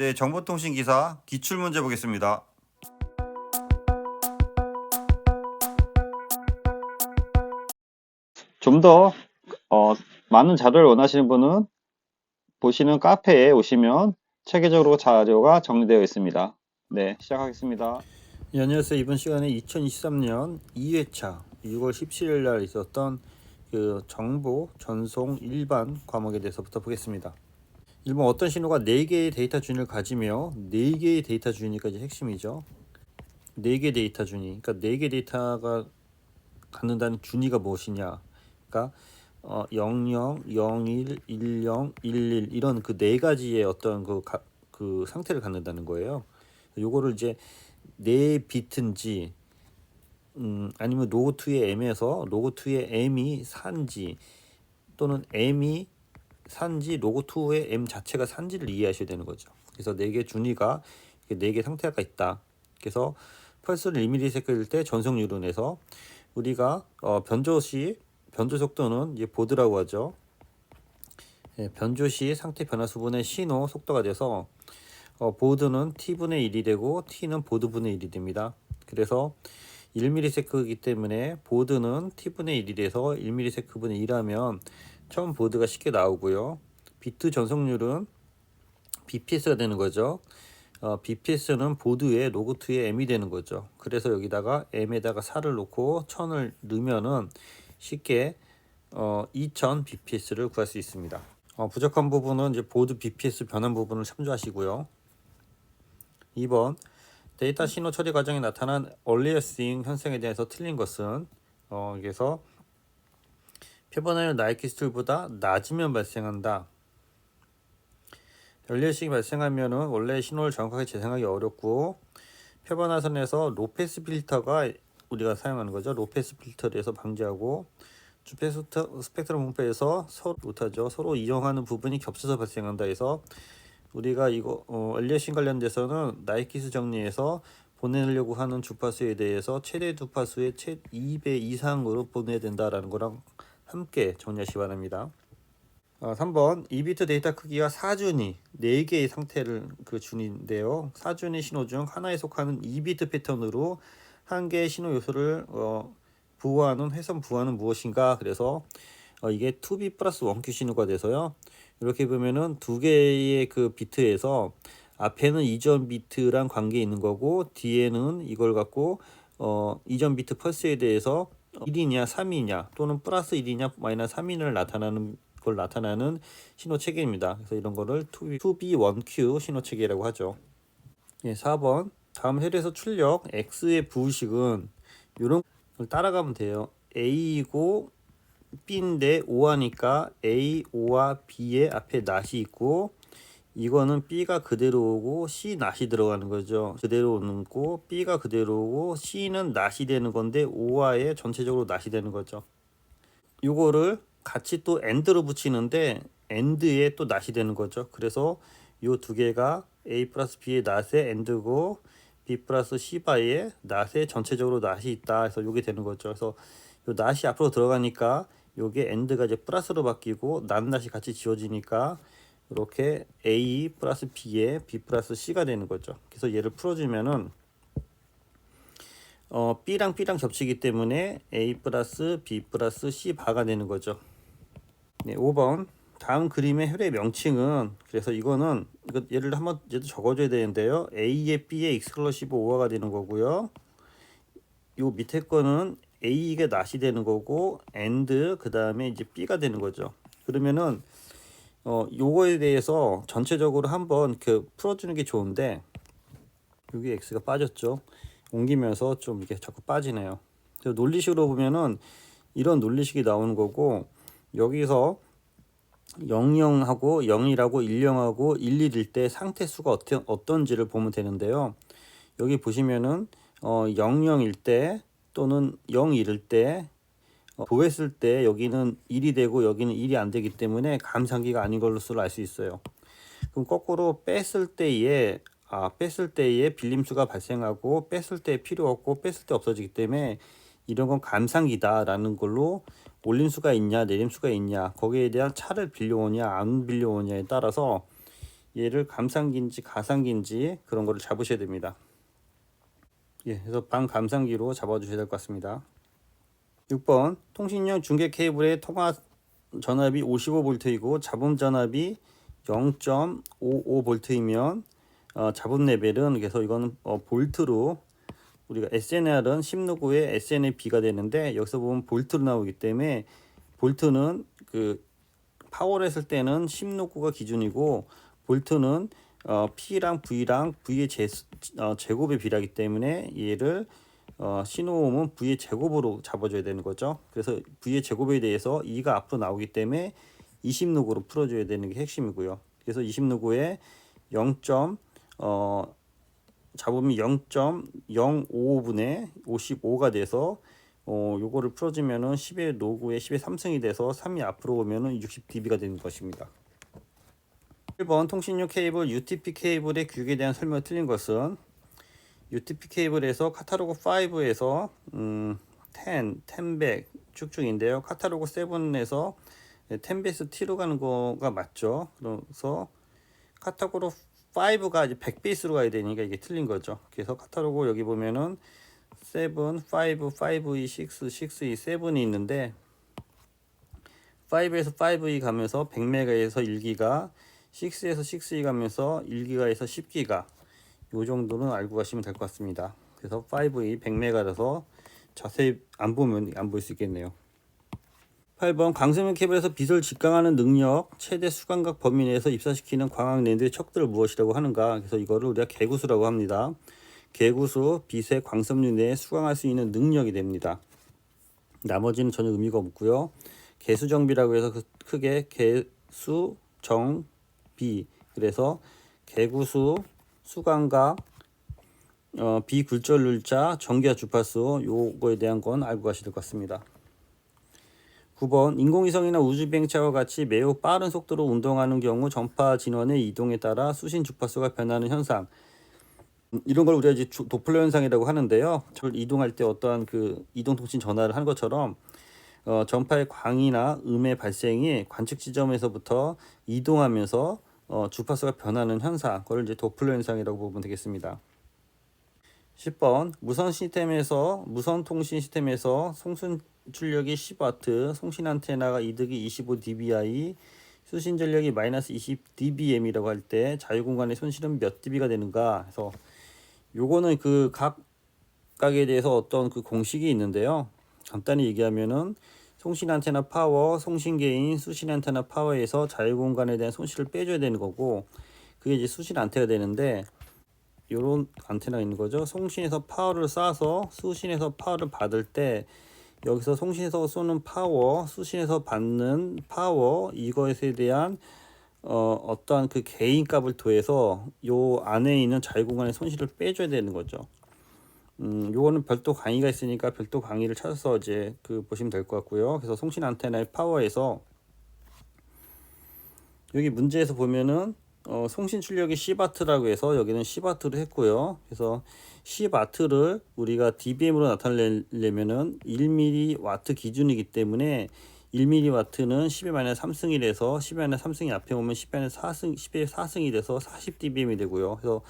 네, 정보통신기사 기출문제 보겠습니다. 좀 더 많은 자료를 원하시는 분은 보시는 카페에 오시면 체계적으로 자료가 정리되어 있습니다. 네, 시작하겠습니다. 네, 안녕하세요. 이번 시간에 2023년 2회차 6월 17일 날 있었던 그 정보 전송 일반 과목에 대해서부터 보겠습니다. 1번 어떤 신호가 4개의 데이터 준위를 가지며 4개의 데이터 준위가 이제 핵심이죠. 4개 데이터 준위. 그러니까 4개 데이터가 갖는다는 준위가 무엇이냐. 그러니까 00, 01, 10, 11 이런 그 네 가지의 어떤 그 상태를 갖는다는 거예요. 요거를 이제 4비트인지 아니면 로그2의 m에서 로그2의 m이 산지 또는 m이 산지 로그2의 m 자체가 산지를 이해하셔야 되는 거죠. 그래서 4개 준위가 4개 상태가 있다. 그래서 펄스를 1ms일 때 전송률은 해서 우리가 변조 속도는 이제 보드라고 하죠. 변조 시 상태 변화 수분의 신호 속도가 돼서 보드는 t분의 1이 되고 t는 보드분의 1이 됩니다. 그래서 1ms이기 때문에 보드는 t분의 1이 돼서 1ms분의 1하면 처음 보드가 쉽게 나오고요. 비트 전송률은 bps가 되는 거죠. bps는 보드의 로그2의 m이 되는 거죠. 그래서 여기다가 m에다가 4를 놓고 1000을 넣으면은 쉽게 2000 bps를 구할 수 있습니다. 부족한 부분은 이제 보드 bps 변환 부분을 참조하시고요. 2번 데이터 신호 처리 과정에 나타난 얼리어싱 현상에 대해서 틀린 것은 그래서 표본화율 나이키스툴보다 낮으면 발생한다. 얼리어싱이 발생하면은 원래 신호를 정확하게 재생하기 어렵고 표본화선에서 로패스 필터가 우리가 사용하는 거죠. 로패스 필터를 해서 방지하고 주패스 스펙트럼 분포에서 서로 이용하는 부분이 겹쳐서 발생한다 해서 우리가 이거 얼리어싱 관련돼서는 나이키스 정리에서 보내려고 하는 주파수에 대해서 최대 주파수의 2배 이상으로 보내야 된다라는 거랑 함께 정리하시기 바랍니다. 3번 2비트 데이터 크기가 4준위 4개의 상태를 그 준위인데요. 4준위 신호 중 하나에 속하는 2비트 패턴으로 한 개의 신호 요소를 부호하는 회선 부호는 무엇인가? 그래서 이게 2B 플러스 1Q 신호가 돼서요. 이렇게 보면은 두 개의 그 비트에서 앞에는 이전 비트랑 관계 있는 거고 뒤에는 이걸 갖고 이전 비트 펄스에 대해서 1이냐 3이냐 또는 플러스 1이냐 마이너스 3이냐를 나타나는 신호 체계입니다. 그래서 이런 거를 2B1Q 신호 체계라고 하죠. 4번 다음 헬에서 출력 X의 부식은 이런 걸 따라가면 돼요. A이고 B인데 O하니까 A, O와 B의 앞에 낫이 있고 이거는 B가 그대로 오고 C 낫이 들어가는 거죠. 그대로 오는 거 B가 그대로 오고 C는 낫이 되는 건데 O와의 전체적으로 낫이 되는 거죠. 이거를 같이 또 AND로 붙이는데 AND에 또 낫이 되는 거죠. 그래서 이 두 개가 A 플러스 B의 낫의 AND고 B 플러스 C 바의 낫에 전체적으로 낫이 있다 해서 이게 되는 거죠. 그래서 이 낫이 앞으로 들어가니까 요게 AND가 이제 플러스로 바뀌고 낫이 같이 지워지니까 이렇게 A 플러스 B에 B 플러스 C가 되는 거죠. 그래서 얘를 풀어주면은 B랑 B랑 겹치기 때문에 A 플러스 B 플러스 C 바가 되는 거죠. 네, 5번 다음 그림의 혈의 명칭은 그래서 이거 얘를 한번 얘도 적어줘야 되는데요. A에 B에 익스클러시브 오화가 되는 거고요. 요 밑에 거는 A가 낫이 되는 거고 AND 그 다음에 이제 B가 되는 거죠. 그러면은 요거에 대해서 전체적으로 한번 풀어주는 게 좋은데 여기 X가 빠졌죠. 옮기면서 좀 이게 자꾸 빠지네요. 그래서 논리식으로 보면은 이런 논리식이 나오는 거고 여기서 00하고 0이라고 10하고 11일 때 상태 수가 어떤지를 보면 되는데요. 여기 보시면은 00일 때 또는 01일 때 보했을 때 여기는 1이 되고 여기는 1이 안 되기 때문에 감산기가 아닌 걸로 알 수 있어요. 그럼 거꾸로 뺐을 때에 빌림수가 발생하고 뺐을 때 필요 없고 뺐을 때 없어지기 때문에 이런 건 감산기다라는 걸로 올림수가 있냐 내림수가 있냐 거기에 대한 차를 빌려오냐 안 빌려오냐에 따라서 얘를 감상기인지 가상기인지 그런 거를 잡으셔야 됩니다. 예, 그래서 반감상기로 잡아주셔야 될 것 같습니다. 6번 통신용 중계 케이블의 통화 전압이 55V이고 잡음 전압이 0.55V이면 잡음 레벨은 그래서 이거는 볼트로 우리가 SNR은 10누구의 SNB가 되는데 여기서 보면 볼트로 나오기 때문에 볼트는 그 파워를 했을 때는 10누구가 기준이고 볼트는 P랑 V랑 V의 제곱에 비례하기 때문에 얘를 신호음은 V의 제곱으로 잡아줘야 되는 거죠. 그래서 V의 제곱에 대해서 2가 앞으로 나오기 때문에 20누구로 풀어줘야 되는 게 핵심이고요. 그래서 20누구에 0. 잡음이 0.055분의 55가 돼서 요거를 풀어주면은 10의 로그에 10의 3승이 돼서 3이 앞으로 오면은 60dB가 되는 것입니다. 1번 통신용 케이블 UTP 케이블의 규격에 대한 설명이 틀린 것은 UTP 케이블에서 카탈로그 5에서 10, 10백 쭉쭉인데요. 카탈로그 7에서 10베이스 T로 가는 거가 맞죠. 그래서 카탈로그 5가 이제 100베이스로 가야 되니까 이게 틀린 거죠. 그래서 카탈로그 여기 보면은 7, 5, 5E, 6, 6E, 7이 있는데 5에서 5E 가면서 100메가에서 1기가 6에서 6E 가면서 1기가에서 10기가 요 정도는 알고 가시면 될 것 같습니다. 그래서 5E 100메가라서 자세히 안 보면 안 보일 수 있겠네요. 8번 광섬유 케이블에서 빛을 직강하는 능력 최대 수광각 범위 내에서 입사시키는 광학 랜드의 척들을 무엇이라고 하는가. 그래서 이거를 우리가 개구수라고 합니다. 개구수 빛의 광섬유 내에 수강할 수 있는 능력이 됩니다. 나머지는 전혀 의미가 없고요. 개수정비라고 해서 크게 개수정비, 그래서 개구수, 수광각, 비굴절률자, 전기와 주파수 요거에 대한 건 알고 가셔야 될 것 같습니다. 9번 인공위성이나 우주비행차와 같이 매우 빠른 속도로 운동하는 경우 전파 진원의 이동에 따라 수신 주파수가 변하는 현상, 이런 걸 우리가 이제 도플러 현상이라고 하는데요. 저를 이동할 때 어떠한 그 이동통신 전화를 한 것처럼 전파의 광이나 음의 발생이 관측 지점에서부터 이동하면서 주파수가 변하는 현상, 그걸 이제 도플러 현상이라고 보면 되겠습니다. 10번 무선 통신 시스템에서 송sun 출력이 10W, 송신 안테나가 이득이 25dBi, 수신 전력이 마이너스 20dBm이라고 할 때 자유 공간의 손실은 몇 dB가 되는가 해서 요거는 그 각각에 대해서 어떤 그 공식이 있는데요. 간단히 얘기하면은 송신 안테나 파워, 송신 게인, 수신 안테나 파워에서 자유 공간에 대한 손실을 빼줘야 되는 거고, 그게 이제 수신 안테나가 되는데 요런 안테나가 있는 거죠. 송신에서 파워를 쏴서 수신에서 파워를 받을 때 여기서 송신에서 쏘는 파워, 수신에서 받는 파워, 이것에 대한 어떠한 그 개인 값을 더해서 요 안에 있는 자유 공간의 손실을 빼줘야 되는 거죠. 요거는 별도 강의가 있으니까 별도 강의를 찾아서 이제 그 보시면 될 것 같고요. 그래서 송신 안테나의 파워에서 여기 문제에서 보면은 송신 출력이 10W라고 해서 여기는 10W로 했고요. 그래서 10W를 우리가 dBm으로 나타내려면은 1mW 기준이기 때문에 1mW는 10의 3승이라서 10의 3승이 앞에 오면 10의 4승이 돼서 40dBm이 되고요. 그래서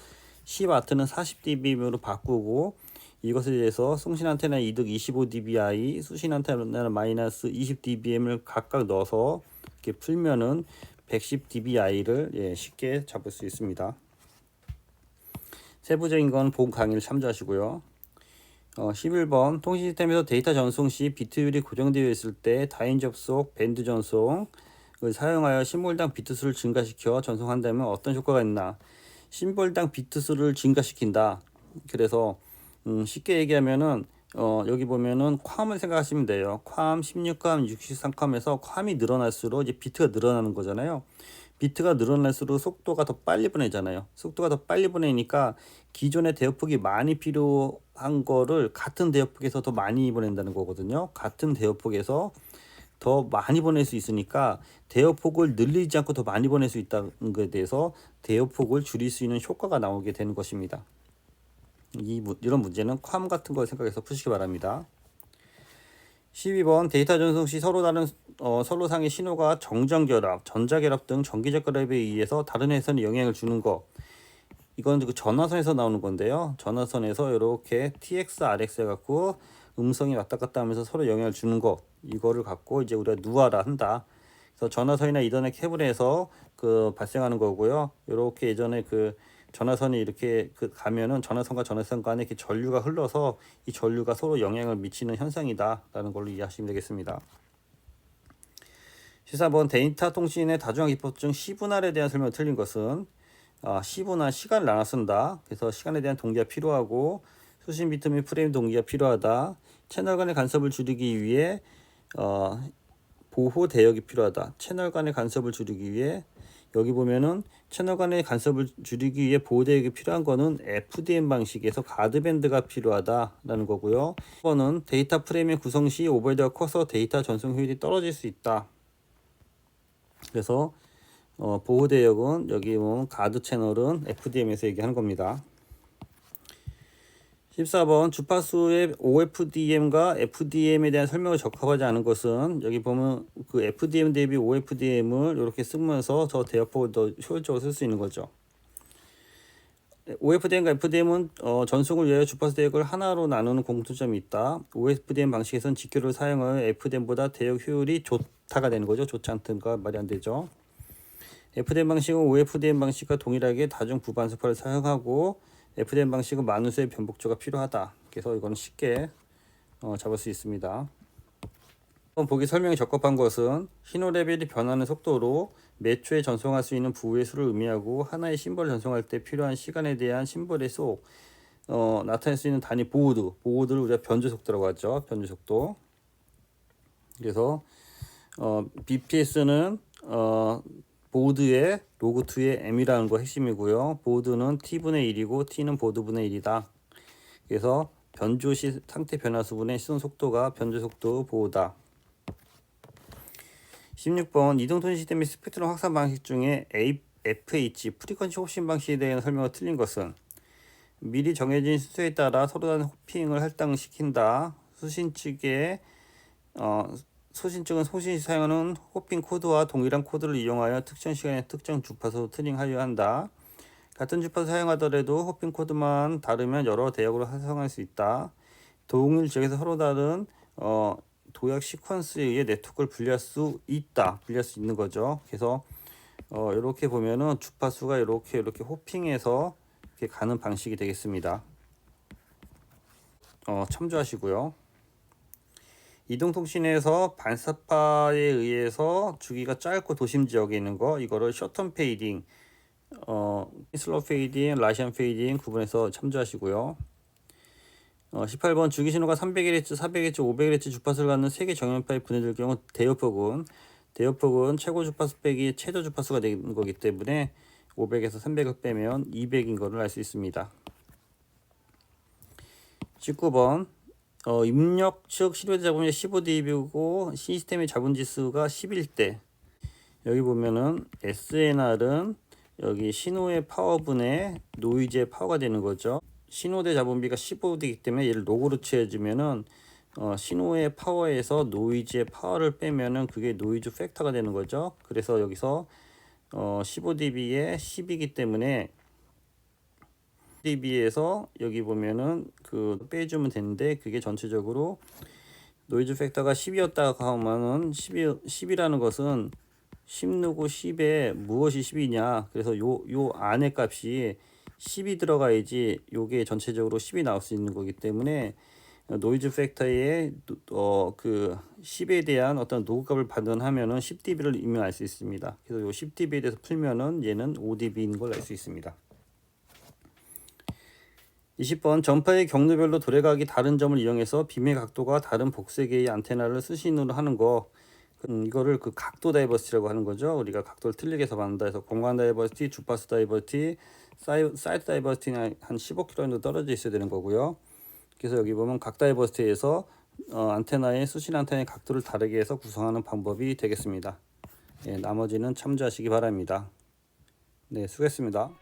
10W는 40dBm으로 바꾸고 이것에 대해서 송신 안테나 이득 25dBi, 수신 안테나 마이너스 20dBm을 각각 넣어서 이렇게 풀면은 110dBi를 쉽게 잡을 수 있습니다. 세부적인 건 본 강의를 참조하시고요. 11번 통신 시스템에서 데이터 전송 시 비트율이 고정되어 있을 때 다인 접속, 밴드 전송을 사용하여 심볼당 비트수를 증가시켜 전송한다면 어떤 효과가 있나. 심볼당 비트수를 증가시킨다. 그래서 쉽게 얘기하면은 여기 보면은 컴을 생각하시면 돼요. 컴 16컴, 63컴에서 컴이 늘어날수록 이제 비트가 늘어나는 거잖아요. 비트가 늘어날수록 속도가 더 빨리 보내잖아요. 속도가 더 빨리 보내니까 기존의 대역폭이 많이 필요한 거를 같은 대역폭에서 더 많이 보낸다는 거거든요. 같은 대역폭에서 더 많이 보낼 수 있으니까 대역폭을 늘리지 않고 더 많이 보낼 수 있다는 것에 대해서 대역폭을 줄일 수 있는 효과가 나오게 되는 것입니다. 이런 문제는 컴 같은 걸 생각해서 푸시기 바랍니다. 12번 데이터 전송 시 서로 다른 선로상의 신호가 정전결합, 전자결합 등 전기적 결합에 의해서 다른 회선에 영향을 주는 거. 이건 그 전화선에서 나오는 건데요. 전화선에서 이렇게 TX, RX 해갖고 음성이 왔다 갔다 하면서 서로 영향을 주는 거. 이거를 갖고 이제 우리가 누아라 한다. 그래서 전화선이나 이더넷 케이블에서 그 발생하는 거고요. 이렇게 예전에 그 전화선이 이렇게 그 가면은 전화선과 전화선 간에 이렇게 전류가 흘러서 이 전류가 서로 영향을 미치는 현상이다라는 걸로 이해하시면 되겠습니다. 14번 데이터 통신의 다중화 기법중 시분할에 대한 설명을 틀린 것은 시분할 시간을 나눠 쓴다. 그래서 시간에 대한 동기가 필요하고 수신 비트 및 프레임 동기가 필요하다. 채널 간의 간섭을 줄이기 위해 보호 대역이 필요하다. 채널 간의 간섭을 줄이기 위해 여기 보면은 채널 간의 간섭을 줄이기 위해 보호 대역이 필요한 거는 FDM 방식에서 가드밴드가 필요하다라는 거고요. 1번은 데이터 프레임의 구성 시 오버헤드가 커서 데이터 전송 효율이 떨어질 수 있다. 그래서 보호 대역은 여기 보면 가드 채널은 FDM에서 얘기하는 겁니다. 14번 주파수의 OFDM과 FDM에 대한 설명을 적합하지 않은 것은 여기 보면 그 FDM 대비 OFDM을 이렇게 쓰면서 저 대역폭을 더 효율적으로 쓸 수 있는 거죠. OFDM과 FDM은 전송을 위하여 주파수 대역을 하나로 나누는 공통점이 있다. OFDM 방식에서는 직교를 사용하여 FDM보다 대역 효율이 좋다가 되는 거죠. 좋지 않던가 말이 안 되죠. FDM 방식은 OFDM 방식과 동일하게 다중 부반수파를 사용하고 FDM 방식은 만우수의 변복조가 필요하다. 그래서 이거는 쉽게 잡을 수 있습니다. 보기 설명에 적합한 것은 신호 레벨이 변하는 속도로 몇 초에 전송할 수 있는 부호의 수를 의미하고 하나의 심벌을 전송할 때 필요한 시간에 대한 심벌의 속 나타낼 수 있는 단위 보호드를 우리가 변조 속도라고 하죠. 변조 속도. 그래서 BPS는 보드의 로그2의 m이라는 거 핵심이고요. 보드는 t분의 1이고 t는 보드분의 1이다. 그래서 변조 시 상태 변화수분의 시선 속도가 변조 속도 보호다. 16번 이동통신 시스템의 스펙트럼 확산 방식 중에 FH 프리퀀시 홉싱 방식에 대한 설명을 틀린 것은 미리 정해진 순서에 따라 서로 다른 호핑을 할당시킨다. 수신 측은 소신 시 사용하는 호핑 코드와 동일한 코드를 이용하여 특정 시간에 특정 주파수 트닝하려 한다. 같은 주파수 사용하더라도 호핑 코드만 다르면 여러 대역으로 활성화할 수 있다. 동일 지역에서 서로 다른 도약 시퀀스에 의해 네트워크를 분리할 수 있는 거죠. 그래서 이렇게 보면은 주파수가 이렇게 호핑해서 이렇게 가는 방식이 되겠습니다. 참조하시고요. 이동통신에서 반사파에 의해서 주기가 짧고 도심 지역에 있는 거 이거를 셔턴 페이딩, 슬로우 페이딩, 라시안 페이딩 구분해서 참조하시고요. 18번 주기 신호가 300Hz, 400Hz, 500Hz 주파수를 갖는 3개 정연파에 분해될 경우 대역폭은 최고 주파수 빼기 최저 주파수가 되는 거기 때문에 500에서 300을 빼면 200인 것을 알 수 있습니다. 19번 입력 측 시료대 잡음이 15dB고 시스템의 잡음 지수가 11대. 여기 보면은 SNR은 여기 신호의 파워분의 노이즈의 파워가 되는 거죠. 신호대 잡음비가 15d이기 때문에 얘를 로그로 취해주면은 신호의 파워에서 노이즈의 파워를 빼면은 그게 노이즈 팩터가 되는 거죠. 그래서 여기서 15dB에 10이기 때문에 dB에서 여기 보면은 그 빼주면 되는데 그게 전체적으로 노이즈 팩터가 10이었다가 하면은 10이라는 것은 10누구 10에 무엇이 10이냐. 그래서 요 안에 값이 10이 들어가야지 요게 전체적으로 10이 나올 수 있는 거기 때문에 노이즈 팩터의 그 10에 대한 어떤 노급값을 판단하면은 10dB를 이미 알 수 있습니다. 그래서 요 10dB에 대해서 풀면은 얘는 5dB인 걸 알 수 있습니다. 20번 전파의 경로별로 도래각이 다른 점을 이용해서 빔의 각도가 다른 복색의 안테나를 수신으로 하는 거 이거를 그 각도 다이버시티라고 하는 거죠. 우리가 각도를 틀리게 해서 만든다 해서 공간 다이버시티, 주파수 다이버시티, 사이드 다이버시티는 한 15km 정도 떨어져 있어야 되는 거고요. 그래서 여기 보면 각 다이버시티에서 안테나의 수신 안테나의 각도를 다르게 해서 구성하는 방법이 되겠습니다. 예, 나머지는 참조하시기 바랍니다. 네, 수고했습니다.